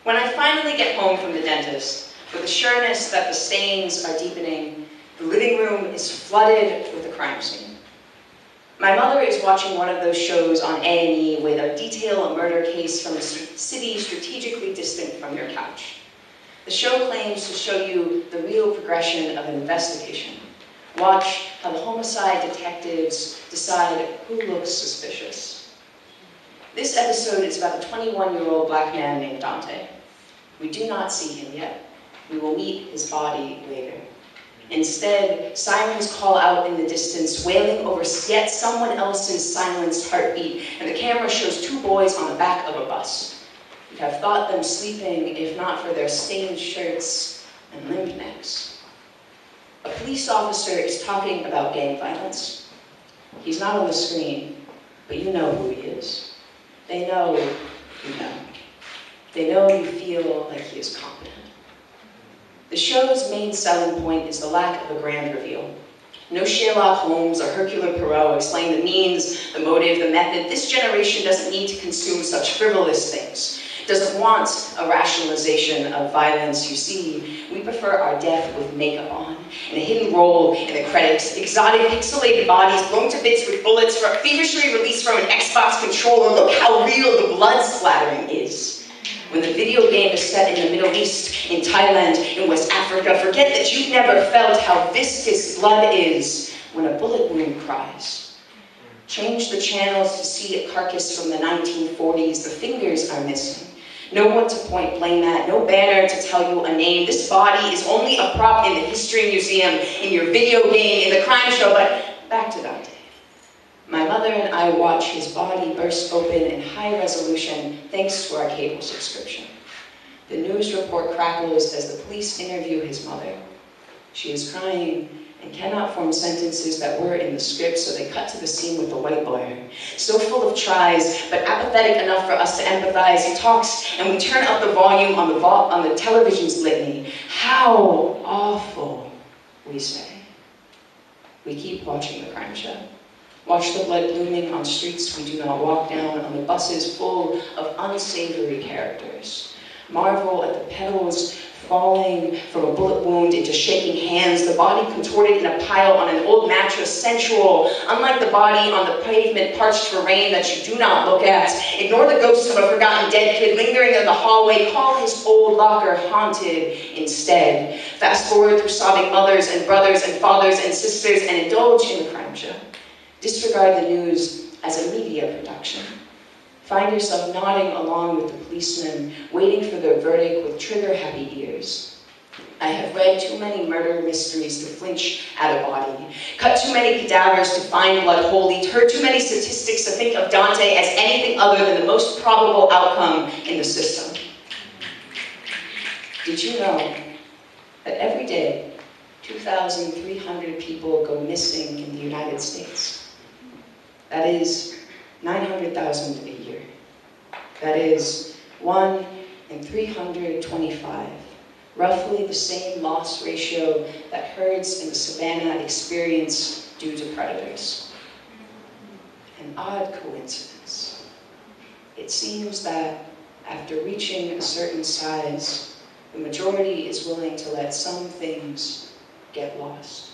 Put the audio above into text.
When I finally get home from the dentist, with the sureness that the stains are deepening, the living room is flooded with a crime scene. My mother is watching one of those shows on A&E where they detail a murder case from a city strategically distant from your couch. The show claims to show you the real progression of an investigation. Watch how the homicide detectives decide who looks suspicious. This episode is about a 21-year-old black man named Dante. We do not see him yet. We will meet his body later. Instead, sirens call out in the distance, wailing over yet someone else's silenced heartbeat, and the camera shows two boys on the back of a bus. You'd have thought them sleeping if not for their stained shirts and limp necks. A police officer is talking about gang violence. He's not on the screen, but you know who he is. They know you know. They know you feel like he is competent. The show's main selling point is the lack of a grand reveal. No Sherlock Holmes or Hercule Poirot explain the means, the motive, the method. This generation doesn't need to consume such frivolous things. Doesn't want a rationalization of violence. You see, we prefer our death with makeup on, and a hidden role in the credits, exotic pixelated bodies blown to bits with bullets, feverishly released from an Xbox controller. Look how real the blood splattering is. When the video game is set in the Middle East, in Thailand, in West Africa, forget that you've never felt how viscous blood is when a bullet wound cries. Change the channels to see a carcass from the 1940s. The fingers are missing. No one to point blame at, no banner to tell you a name. This body is only a prop in the history museum, in your video game, in the crime show, but back to Dante. My mother and I watch his body burst open in high resolution thanks to our cable subscription. The news report crackles as the police interview his mother. She is crying and cannot form sentences that were in the script, so they cut to the scene with the white blur. So full of tries, but apathetic enough for us to empathize. He talks, and we turn up the volume on the television's litany. How awful, we say. We keep watching the crime show. Watch the blood blooming on streets we do not walk down, on the buses full of unsavory characters. Marvel at the petals falling from a bullet wound into shaking hands, the body contorted in a pile on an old mattress, sensual, unlike the body on the pavement parched for rain that you do not look at. Ignore the ghost of a forgotten dead kid lingering in the hallway. Call his old locker haunted instead. Fast forward through sobbing mothers and brothers and fathers and sisters and indulge in the crime show. Disregard the news as a media production. Find yourself nodding along with the policemen, waiting for their verdict with trigger-happy ears. I have read too many murder mysteries to flinch at a body, cut too many cadavers to find blood wholly, heard too many statistics to think of Dante as anything other than the most probable outcome in the system. Did you know that every day, 2,300 people go missing in the United States? That is 900,000 a year. That is 1 in 325, roughly the same loss ratio that herds in the savannah experience due to predators. An odd coincidence. It seems that after reaching a certain size, the majority is willing to let some things get lost.